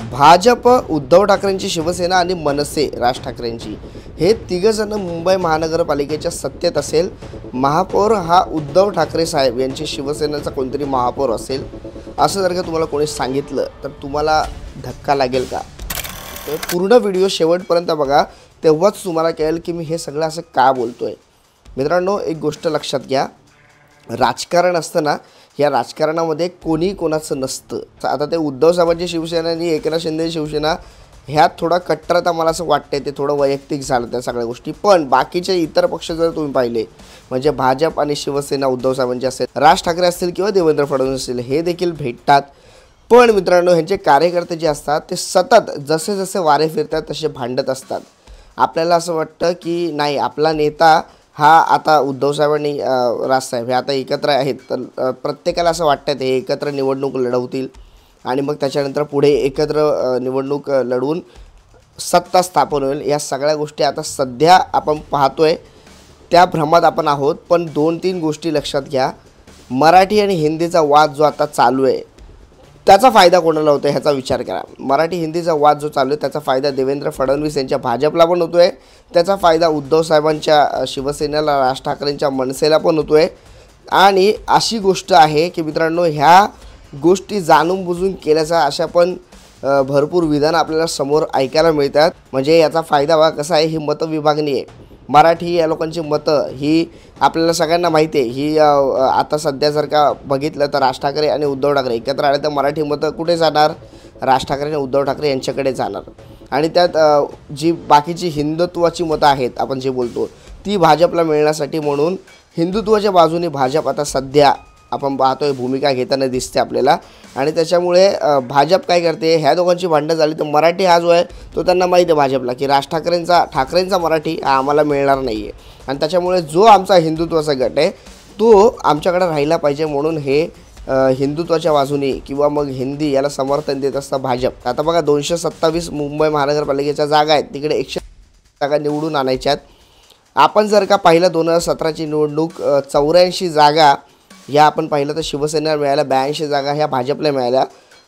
भाजप, उद्धव ठाकरेंची शिवसेना आणि मनसे राज ठाकरेंची हे तिघजण मुंबई महानगरपालिकेच्या सत्तेत असेल. महापौर हा उद्धव ठाकरे साहेब यांची शिवसेनेचा कोणतरी महापौर असेल असं जर का तुम्हाला कोणी सांगितलं तर तुम्हाला धक्का लागेल का? तर पूर्ण व्हिडिओ शेवटपर्यंत बघा, तेव्हाच तुम्हाला कळेल की मी हे सगळं असं का बोलतोय. मित्रांनो, एक गोष्ट लक्षात घ्या, राजकारण असतं ना, या राजकारणामध्ये कोणी कोणाचं नसतं. आता ते उद्धव साहेबांची शिवसेना आणि एकनाथ शिंदे शिवसेना ह्यात थोडा कट्टरता मला असं वाटते, ते थोडं वैयक्तिक झालं त्या सगळ्या गोष्टी. पण बाकीचे इतर पक्ष जर तुम्ही पाहिले, म्हणजे भाजप आणि शिवसेना उद्धव साहेबांची असेल, राज ठाकरे असतील किंवा देवेंद्र फडणवीस असतील, हे देखील भेटतात. पण मित्रांनो, ह्यांचे कार्यकर्ते जे असतात ते सतत जसे जसे वारे फिरतात तसे भांडत असतात. आपल्याला असं वाटतं की नाही, आपला नेता हा आता उद्धव साहेबांनी राजसाहेब हे आता एकत्र आहेत, तर प्रत्येकाला असं वाटतं ते एकत्र निवडणूक लढवतील आणि मग त्याच्यानंतर पुढे एकत्र निवडणूक लढवून सत्ता स्थापन होईल. या सगळ्या गोष्टी आता सध्या आपण पाहतोय, त्या भ्रमात आपण आहोत. पण 2-3 गोष्टी लक्षात घ्या. मराठी आणि हिंदीचा वाद जो आता चालू आहे त्याचा फायदा कोणाला होतो ह्याचा विचार करा. मराठी हिंदीचा वाद जो चालू आहे त्याचा फायदा देवेंद्र फडणवीस यांच्या भाजपला पण होतो आहे, त्याचा फायदा उद्धव साहेबांच्या शिवसेनेला, राज ठाकरेंच्या मनसेला पण होतो आहे. आणि अशी गोष्ट आहे की मित्रांनो, ह्या गोष्टी जाणून बुजून केल्याचा अशा पण भरपूर विधान आपल्याला समोर ऐकायला मिळतात. म्हणजे याचा फायदा बघा कसा आहे, ही मतविभागणी आहे. मराठी या लोकांची मतं ही आपल्याला सगळ्यांना माहिती आहे. ही आता सध्या जर का बघितलं तर राज ठाकरे आणि उद्धव ठाकरे एकत्र आले तर मराठी मतं कुठे जाणार? राज ठाकरे आणि उद्धव ठाकरे यांच्याकडे जाणार. आणि त्यात जी बाकीची हिंदुत्वाची मतं आहेत आपण जे बोलतो ती भाजपला मिळण्यासाठी म्हणून हिंदुत्वाच्या बाजूने भाजप आता सध्या आपण पाहतोय भूमिका घेताना दिसते आपल्याला. आणि त्याच्यामुळे भाजप काय करते, ह्या दोघांची भांडणं झाली तर मराठी हा जो आहे तो त्यांना माहीत आहे भाजपला की राज ठाकरेंचा मराठी हा आम्हाला मिळणार नाही आहे. आणि त्याच्यामुळे जो आमचा हिंदुत्वाचा गट आहे तो आमच्याकडे राहिला पाहिजे म्हणून हे हिंदुत्वाच्या बाजूने किंवा मग हिंदी याला समर्थन देत असतं भाजप. आता बघा, 227 मुंबई महानगरपालिकेच्या जागा आहेत, तिकडे 100 जागा निवडून आणायच्यात. आपण जर का पाहिलं 2017ची निवडणूक, 84 जागा ह्या आपण पाहिलं तर शिवसेनेला मिळाल्या, 82 जागा ह्या भाजपला मिळाल्या,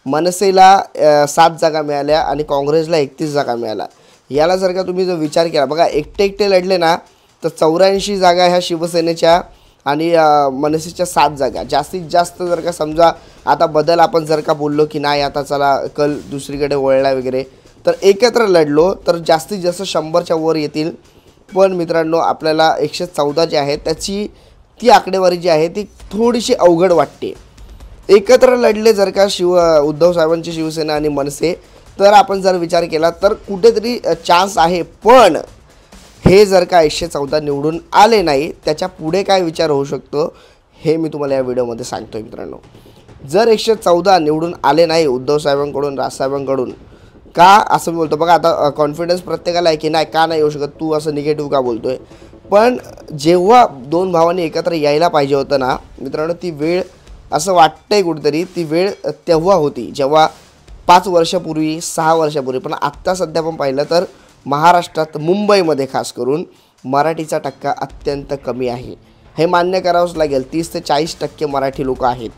मनसेला 7 जागा मिळाल्या आणि काँग्रेसला 31 जागा मिळाल्या. याला जर का तुम्ही जर विचार केला, बघा एकटे लढले ना तर 84 जागा ह्या शिवसेनेच्या आणि मनसेच्या 7 जागा. जास्तीत जास्त जर का समजा आता बदल आपण जर का बोललो की नाही आता चला कल दुसरीकडे वळला वगैरे, तर एकत्र लढलो तर जास्तीत जास्त 100च्या वर येतील. पण मित्रांनो, आपल्याला 114 जे आहे त्याची ती आकडेवारी जी आहे ती थोडीशी अवघड वाटते. एकत्र लढले जर का उद्धव साहेबांची शिवसेना आणि मनसे, तर आपण जर विचार केला तर कुठेतरी चान्स आहे. पण हे जर का 114 निवडून आले नाही, त्याच्या पुढे काय विचार होऊ शकतो हे मी तुम्हाला या व्हिडिओमध्ये सांगतोय. मित्रांनो, जर 114 निवडून आले नाही उद्धव साहेबांकडून, राजसाहेबांकडून, का असं मी बोलतो बघा, आता कॉन्फिडन्स प्रत्येकाला आहे की नाही का नाही येऊ शकत, तू असं निगेटिव्ह का बोलतोय. पण जेव्हा 2 भावांनी एकत्र यायला पाहिजे होतं ना मित्रांनो, ती वेळ असं वाटतंय कुठेतरी ती वेळ तेव्हा होती जेव्हा 5 वर्षापूर्वी, 6 वर्षापूर्वी. पण आत्ता सध्या पण पाहिलं तर महाराष्ट्रात, मुंबईमध्ये खास करून मराठीचा टक्का अत्यंत कमी आहे, हे मान्य करावंच लागेल. 30 ते 40% मराठी लोक आहेत.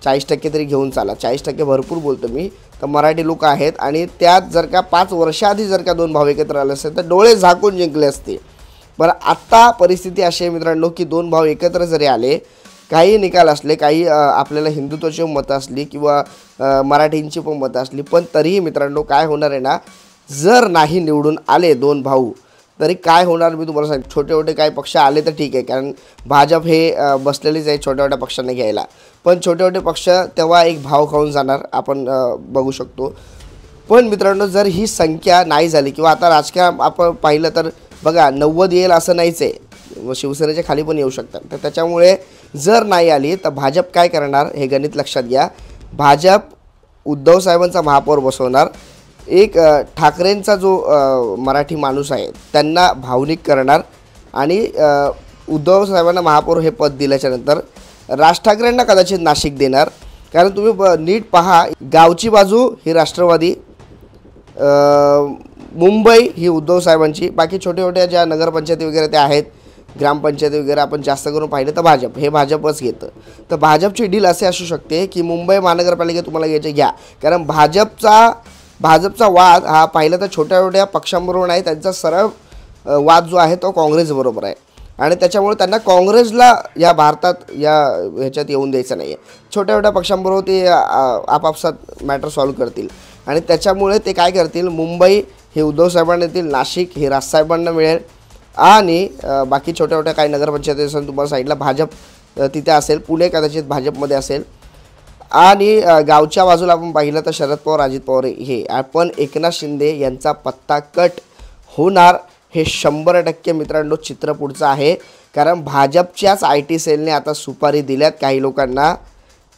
40% तरी घेऊन चाला, 40% भरपूर बोलतो मी, तर मराठी लोक आहेत. आणि त्यात जर का 5 वर्षाआधी जर का 2 भाव एकत्र आले असते तर डोळे झाकून जिंकले असते. पण आत्ता परिस्थिती अशी आहे मित्रांनो की 2 भाव एकत्र जरी आले, काही निकाल असले, काही आपल्याला हिंदुत्वाची मतं असली किंवा मराठींची पण मतं असली, पण तरीही मित्रांनो काय होणार आहे ना, जर नाही निवडून आले 2 भाऊ तरी काय होणार मी तुम्हाला सांग. छोटे छोटे काही पक्ष आले तर ठीक आहे, कारण भाजप हे बसलेलीच आहे छोट्या छोट्या पक्षांना घ्यायला. पण छोटे छोटे पक्ष तेव्हा एक भाव खाऊन जाणार, आपण बघू शकतो. पण मित्रांनो, जर ही संख्या नाही झाली किंवा आता राजकारण आपण पाहिलं तर बघा 90 येईल असं नाहीच आहे, शिवसेनेच्या खाली पण येऊ शकतात. तर त्याच्यामुळे जर नाही आली तर भाजप काय करणार हे गणित लक्षात घ्या. भाजप उद्धव साहेबांचा महापौर बसवणार, एक ठाकरेंचा जो मराठी माणूस आहे त्यांना भावनिक करणार आणि उद्धव साहेबांना महापौर हे पद दिल्याच्यानंतर राज ठाकरेंना कदाचित नाशिक देणार. कारण तुम्ही नीट पहा, गावची बाजू ही राष्ट्रवादी, मुंबई ही उद्धव साहेबांची, बाकी छोट्या छोट्या ज्या नगरपंचायती वगैरे त्या आहेत, ग्रामपंचायती वगैरे आपण जास्त करून पाहिलं तर भाजप हे भाजपच घेतं. तर भाजपची डील असे असू शकते की मुंबई महानगरपालिका तुम्हाला घ्यायचे घ्या, कारण भाजपचा भाजपचा वाद हा पाहिलं तर छोट्या छोट्या पक्षांबरोबर नाही, त्यांचा सरळ वाद जो आहे तो काँग्रेसबरोबर आहे आणि त्याच्यामुळे त्यांना काँग्रेसला या भारतात या ह्याच्यात येऊन द्यायचं नाही आहे. छोट्या छोट्या पक्षांबरोबर ते आपापसात मॅटर सॉल्व्ह करतील आणि त्याच्यामुळे ते काय करतील, मुंबई हे उद्धव साहेबांना येतील, नाशिक हे राजसाहेबांना मिळेल आणि बाकी छोट्या छोट्या काही नगरपंचायती असेल तुम्हाला साईडला भाजप तिथे असेल, पुणे कदाचित भाजपमध्ये असेल आणि गावच्या बाजूला आपण पाहिलं तर शरद पवार अजित पवार हे पण एकनाथ शिंदे यांचा पत्ता कट होणार हे 100% मित्रांनो चित्र पुढचं आहे. कारण भाजपच्याच IT सेलने आता सुपारी दिल्यात काही लोकांना,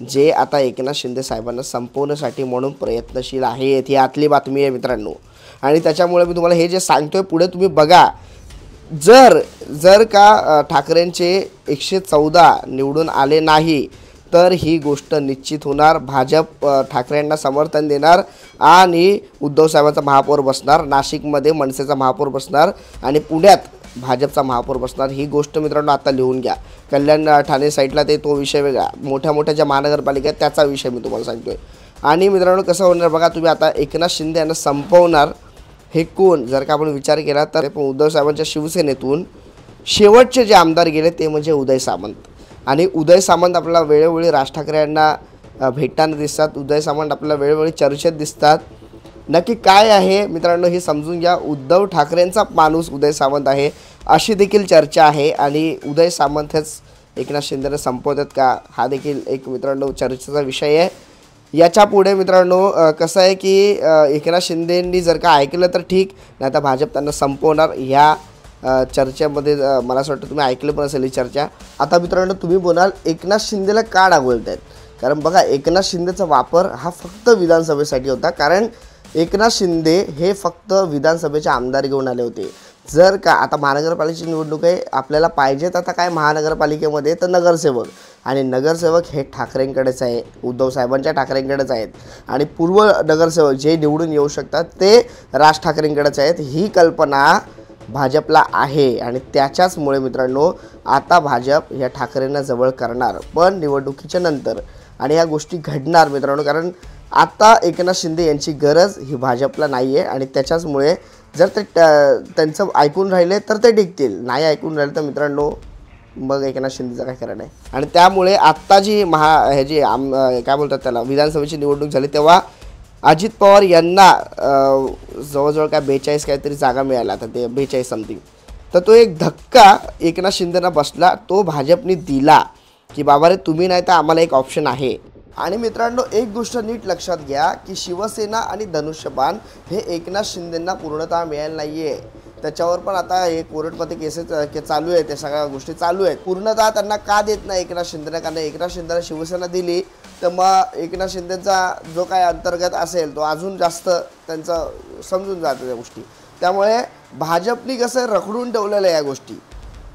जे आता एकनाथ शिंदे साहेबांना संपवण्यासाठी म्हणून प्रयत्नशील आहेत. ही आतली बातमी आहे मित्रांनो आणि त्याच्यामुळे मी तुम्हाला हे जे सांगतोय पुढे तुम्ही बघा. जर का ठाकरेंचे 114 निवडून आले नाही तर ही गोष्ट निश्चित होणार. भाजप ठाकरेंना समर्थन देणार आणि उद्धव साहेबांचा महापौर बसणार, नाशिकमध्ये मनसेचा महापौर बसणार आणि पुण्यात भाजपचा महापौर बसणार. ही गोष्ट मित्रांनो आता लिहून घ्या. कल्याण ठाणे साईडला ते तो विषय वेगळा, मोठ्या मोठ्या ज्या महानगरपालिका आहेत त्याचा विषय मी तुम्हाला सांगतोय. आणि मित्रांनो कसं होणार बघा, तुम्ही आता एकनाथ शिंदे यांना संपवणार हे कोण जर का आपण विचार केला तर उद्धव साहेबांच्या शिवसेनेतून शेवटचे जे आमदार गेले ते म्हणजे उदय सामंत. आणि उदय सामंत आपल्याला वेळोवेळी राज ठाकरे यांना भेटताना दिसतात, उदय सामंत आपल्याला वेळोवेळी चर्चेत दिसतात. नक्की काय आहे मित्रांनो हे समजून घ्या. उद्धव ठाकरेंचा माणूस उदय सामंत आहे अशी देखील चर्चा आहे आणि उदय सामंत हेच एकनाथ शिंदेला संपवतात का हा देखील एक मित्रांनो चर्चेचा विषय आहे. याच्या पुढे मित्रांनो कसं आहे की एकनाथ शिंदेंनी जर का ऐकलं तर ठीक, नाही तर भाजप त्यांना संपवणार. ह्या चर्चेमध्ये मला असं वाटतं तुम्ही ऐकलं पण असेल ही चर्चा. आता मित्रांनो तुम्ही बोलाल एकनाथ शिंदेला का डावलत आहेत, कारण बघा एकनाथ शिंदेचा वापर हा फक्त विधानसभेसाठी होता. कारण एकनाथ शिंदे हे फक्त विधानसभेचे आमदार घेऊन आले होते. जर का आता महानगरपालिकेची निवडणूक आहे, आपल्याला पाहिजेत आता काय महानगरपालिकेमध्ये तर नगरसेवक, आणि नगरसेवक हे ठाकरेंकडेच आहे, उद्धव साहेबांच्या ठाकरेंकडेच आहेत आणि पूर्व नगरसेवक जे निवडून येऊ शकतात ते राज ठाकरेंकडेच आहेत. ही कल्पना भाजपला आहे आणि त्याच्याचमुळे मित्रांनो आता भाजप या ठाकरेंना जवळ करणार पण निवडणुकीच्या नंतर आणि ह्या गोष्टी घडणार मित्रांनो. कारण आता एकनाथ शिंदे यांची गरज ही भाजपला नाही आहे आणि त्याच्याचमुळे जर ते त्यांचं ऐकून राहिले तर ते टिकतील, नाही ऐकून राहिले तर मित्रांनो मग एकनाथ शिंदेचं काय खरं नाही. आणि त्यामुळे आत्ता जी ह्याची काय बोलतात त्याला विधानसभेची निवडणूक झाली तेव्हा अजित पवार यांना जवळजवळ काय 42 काहीतरी जागा मिळाल्या, आता ते 42 समथिंग. तर तो एक धक्का एकनाथ शिंदेना बसला, तो भाजपने दिला की बाबा रे तुम्ही नाही तर आम्हाला एक ऑप्शन आहे. आणि मित्रांनो एक गोष्ट नीट लक्षात घ्या की शिवसेना आणि धनुष्यबाण हे एकनाथ शिंदेंना पूर्णतः मिळालं नाही आहे. त्याच्यावर पण आता हे कोर्टमध्ये केसेस चालू आहेत, त्या सगळ्या गोष्टी चालू आहेत. पूर्णतः त्यांना का देत नाही एकनाथ शिंदेना, कारण एकनाथ शिंदेला शिवसेना दिली तर मग एकनाथ शिंदेचा जो काय अंतर्गत असेल तो अजून जास्त त्यांचं समजून जातं त्या गोष्टी. त्यामुळे भाजपनी कसं रखडून ठेवलेलं आहे या गोष्टी.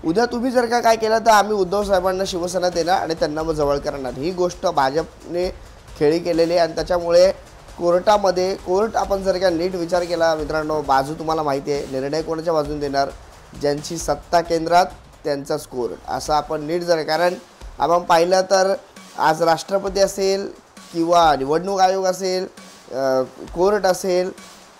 उद्या तुम्ही जर का काय केलं तर आम्ही उद्धव साहेबांना शिवसेना देणार आणि त्यांना मग जवळ करणार, ही गोष्ट भाजपने खेळी केलेली आहे. आणि त्याच्यामुळे कोर्ट आपण जर का नीट विचार केला मित्रांनो, बाजू तुम्हाला माहिती आहे, निर्णय कोणाच्या बाजूने देणार, ज्यांची सत्ता केंद्रात त्यांचाच कोर्ट, असं आपण नीट जर, कारण आपण पाहिलं तर आज राष्ट्रपती असेल किंवा निवडणूक आयोग असेल, कोर्ट असेल,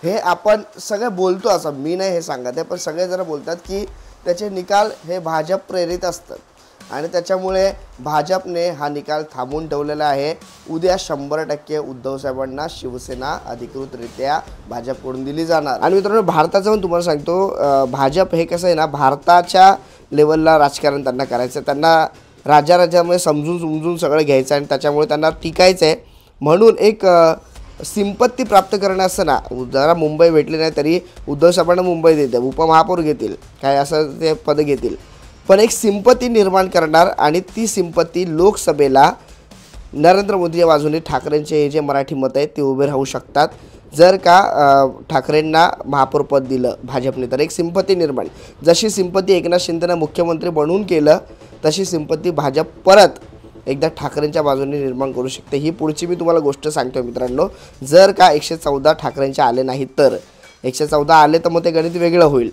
हे आपण सगळे बोलतो, असं मी नाही हे सांगत आहे, पण सगळे जरा बोलतात की त्याचे निकाल हे भाजप प्रेरित असतात आणि त्याच्यामुळे भाजपने हा निकाल थांबवून ठेवलेला आहे. उद्या 100% उद्धव साहेबांना शिवसेना अधिकृतरित्या भाजपकडून दिली जाणार. आणि मित्रांनो भारताचं पण तुम्हाला सांगतो, भाजप हे कसं आहे ना, भारताच्या लेवलला राजकारण त्यांना करायचं, त्यांना राज्यामध्ये समजून सगळं घ्यायचं आणि त्याच्यामुळे त्यांना टिकायचं आहे. म्हणून एक सिंपत्ती प्राप्त करणं असं ना, जरा मुंबई भेटली नाही तरी उद्धव साहेबांना मुंबई देते, उपमहापौर घेतील, काय असं ते पद घेतील, पण एक सिंपत्ती निर्माण करणार आणि ती सिंपत्ती लोकसभेला नरेंद्र मोदीच्या बाजूने ठाकरेंचे हे जे मराठी मत आहेत ते उभे राहू शकतात. जर का ठाकरेंना महापौर पद दिलं भाजपने तर एक सिंपत्ती निर्माण, जशी सिंपत्ती एकनाथ शिंदेनं मुख्यमंत्री बनवून केलं तशी सिंपत्ती भाजप परत एकदा ठाकरेंच्या बाजूने निर्माण करू शकते. ही पुढची मी तुम्हाला गोष्ट सांगतो मित्रांनो. जर का 114 ठाकरेंचे आले नाही तर 114 आले तर मग ते गणित वेगळं होईल.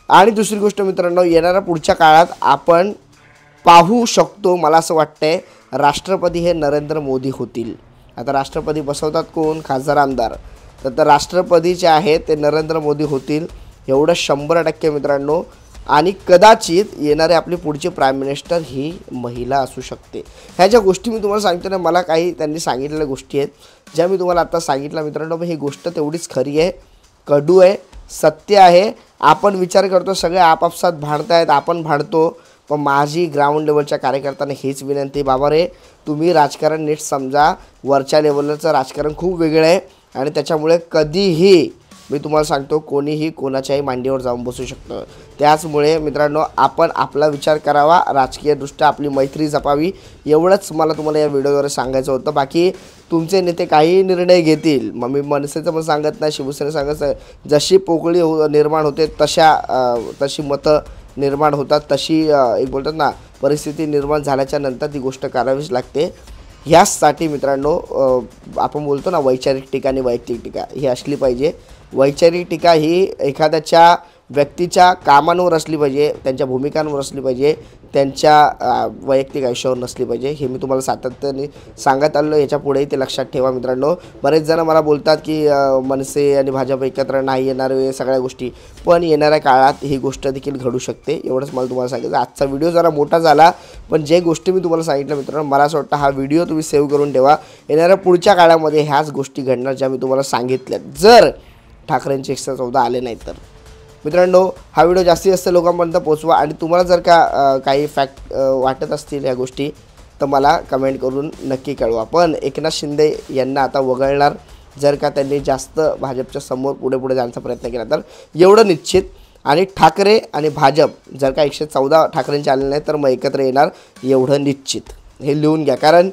आणि दुसरी गोष्ट मित्रांनो, येणाऱ्या पुढच्या काळात आपण पाहू शकतो, मला असं वाटतंय राष्ट्रपती हे नरेंद्र मोदी होतील. आता राष्ट्रपती बसवतात कोण, खासदार आमदार, तर राष्ट्रपती जे आहेत ते नरेंद्र मोदी होतील एवढं 100% मित्रांनो. आणि कदाचित येणारे आपली पुढची प्राईम मिनिस्टर ही महिला असू शकते. ह्या ज्या गोष्टी मी तुम्हाला सांगतो ना, मला काही त्यांनी सांगितलेल्या गोष्टी आहेत ज्या मी तुम्हाला आता सांगितल्या मित्रांनो. ही गोष्ट तेवढीच खरी आहे, कडू आहे, सत्य आहे. आपण विचार करतो सगळे आपापसात भांडतायत, आपण भांडतो, पण माझी ग्राउंड लेवलच्या कार्यकर्त्यांना हेच विनंती, बाबा रे तुम्ही राजकारण नीट समजा. वरच्या लेवलचं राजकारण खूप वेगळं आहे आणि त्याच्यामुळे कधीही मी तुम्हाला सांगतो कोणीही कोणाच्याही मांडीवर जाऊन बसू शकतं. त्याचमुळे मित्रांनो आपण आपला विचार करावा, राजकीयदृष्ट्या आपली मैत्री जपावी, एवढंच मला तुम्हाला या व्हिडिओद्वारे सांगायचं होतं. बाकी तुमचे नेते काही निर्णय घेतील, मग मी मनसेचं पण सांगत नाही, शिवसेना सांगत नाही. जशी पोकळी निर्माण होते तशी मतं निर्माण होतात, तशी एक बोलतात ना परिस्थिती निर्माण झाल्याच्या नंतर ती गोष्ट करावीच लागते. ह्याचसाठी मित्रांनो आपण बोलतो ना वैचारिक टीका आणि वैयक्तिक टीका ही असली पाहिजे. वैचारिक टीका ही एखाद्याच्या व्यक्तीच्या कामांवर असली पाहिजे, त्यांच्या भूमिकांवर असली पाहिजे, त्यांच्या वैयक्तिक आयुष्यावर नसली पाहिजे. हे मी तुम्हाला सातत्याने सांगत आलो. याच्या पुढेही ते लक्षात ठेवा मित्रांनो. बरेच जण मला बोलतात की मनसे आणि भाजप एकत्र नाही येणार सगळ्या गोष्टी, पण येणाऱ्या काळात ही गोष्ट देखील घडू शकते. एवढंच मला तुम्हाला सांगितलं. आजचा व्हिडिओ जरा मोठा झाला, पण जे गोष्टी मी तुम्हाला सांगितलं मित्रांनो, मला असं वाटतं हा व्हिडिओ तुम्ही सेव्ह करून ठेवा. येणाऱ्या पुढच्या काळामध्ये ह्याच गोष्टी घडणार ज्या मी तुम्हाला सांगितल्यात, जर ठाकरेंचे 114 आले नाही तर. मित्रांनो हा व्हिडिओ जास्तीत जास्त लोकांपर्यंत पोहोचवा आणि तुम्हाला जर का काही फॅक्ट वाटत असतील ह्या गोष्टी तर मला कमेंट करून नक्की कळवा. पण एकनाथ शिंदे यांना आता वगळणार जर का त्यांनी जास्त भाजपच्या समोर पुढे जाण्याचा प्रयत्न केला तर, एवढं निश्चित. आणि ठाकरे आणि भाजप जर का 114 ठाकरेंचे आले नाही तर मग एकत्र येणार, एवढं निश्चित. हे लिहून घ्या, कारण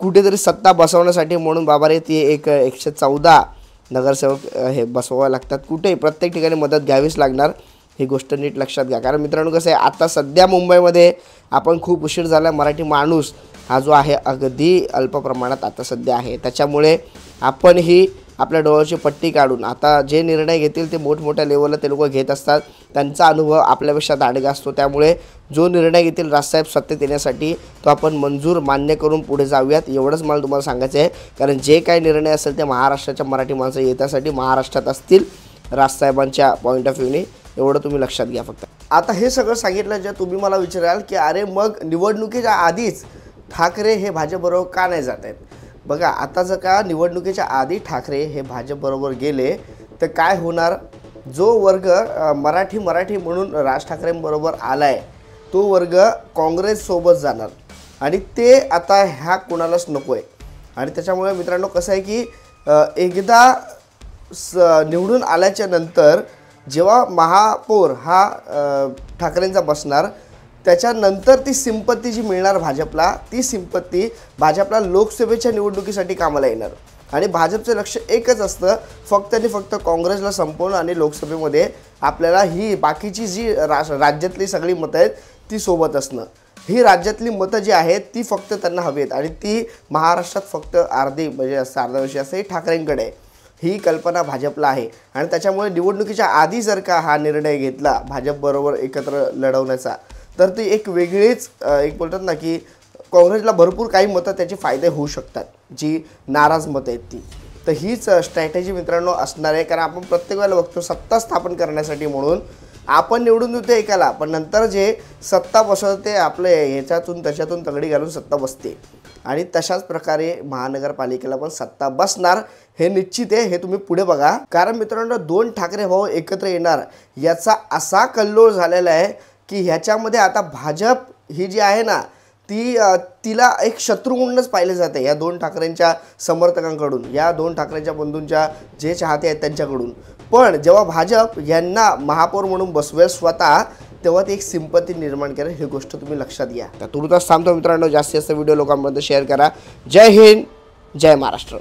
कुठेतरी सत्ता बसवण्यासाठी म्हणून बाबा रे ती 114 नगरसेवक हे बसवावे लागतात. कुठेही प्रत्येक ठिकाणी मदत घ्यावीच लागणार, ही गोष्ट नीट लक्षात घ्या. कारण मित्रांनो कसं आहे, आता सध्या मुंबईमध्ये आपण खूप उशीर झाला, मराठी माणूस हा जो आहे अगदी अल्प प्रमाणात आता सध्या आहे. त्याच्यामुळे आपणही आपल्या डोळ्याची पट्टी काढून आता जे निर्णय घेतील ते मोठमोठ्या लेवलला ते लोक घेत असतात, त्यांचा अनुभव आपल्यापेक्षा दांडगा असतो. त्यामुळे जो निर्णय घेतील राजसाहेब सत्तेत येण्यासाठी तो आपण मंजूर मान्य करून पुढे जाऊयात, एवढंच मला तुम्हाला सांगायचं आहे. कारण जे काही निर्णय असेल ते महाराष्ट्राच्या मराठी माणसं येण्यासाठी महाराष्ट्रात असतील राजसाहेबांच्या पॉईंट ऑफ व्ह्यूने, एवढं तुम्ही लक्षात घ्या फक्त. आता हे सगळं सांगितलं जे तुम्ही मला विचाराल की अरे मग निवडणुकीच्या आधीच ठाकरे हे भाजपबरोबर का नाही जात आहेत. बघा आता जर का निवडणुकीच्या आधी ठाकरे हे भाजपबरोबर गेले तर काय होणार, जो वर्ग मराठी म्हणून राज ठाकरेंबरोबर आला आहे तो वर्ग काँग्रेससोबत जाणार आणि ते आता ह्या कोणालाच नको आहे. आणि त्याच्यामुळे मित्रांनो कसं आहे की एकदा निवडून आल्याच्या नंतर जेव्हा महापौर हा ठाकरेंचा बसणार त्याच्यानंतर ती सिंपत्ती जी मिळणार भाजपला, ती सिंपत्ती भाजपला लोकसभेच्या निवडणुकीसाठी कामाला येणार. आणि भाजपचं लक्ष एकच असतं, फक्त आणि फक्त काँग्रेसला संपवणं आणि लोकसभेमध्ये आपल्याला ही बाकीची जी राज्यातली सगळी मतं आहेत ती सोबत असणं. ही राज्यातली मतं जी आहेत ती फक्त त्यांना हवी आहेत आणि ती महाराष्ट्रात फक्त अर्धी म्हणजे अर्धा विषय असं ठाकरेंकडे आहे. ही कल्पना भाजपला आहे आणि त्याच्यामुळे निवडणुकीच्या आधी जर का हा निर्णय घेतला भाजपबरोबर एकत्र लढवण्याचा तर ती एक वेगळीच एक बोलतात ना की काँग्रेसला भरपूर काही मतं त्याचे फायदे होऊ शकतात, जी नाराज मतं आहेत ती. तर हीच स्ट्रॅटेजी मित्रांनो असणार आहे. कारण आपण प्रत्येक वेळेला बघतो सत्ता स्थापन करण्यासाठी म्हणून आपण निवडून देतो एकाला, पण नंतर जे सत्ता बसवते आपले ह्याच्यातून त्याच्यातून तगडी घालून सत्ता बसते. आणि तशाच प्रकारे महानगरपालिकेला पण सत्ता बसणार हे निश्चित आहे. हे तुम्ही पुढे बघा. कारण मित्रांनो 2 ठाकरे भाऊ एकत्र येणार याचा असा कल्लोळ झालेला आहे की ह्याच्यामध्ये आता भाजप ही जी आहे ना तिला एक शत्रू म्हणूनच पाहिले जाते या 2 ठाकरेंच्या समर्थकांकडून, या 2 ठाकरेंच्या बंधूंच्या जे चाहते आहेत त्यांच्याकडून. पण जेव्हा भाजप यांना महापौर म्हणून बसवेल स्वतः तेव्हा ती एक सिंपत्ती निर्माण करेल, ही गोष्ट तुम्ही लक्षात घ्या. तर तुर्तास थांबतो मित्रांनो. जास्तीत जास्त व्हिडिओ लोकांपर्यंत शेअर करा. जय हिंद, जय महाराष्ट्र.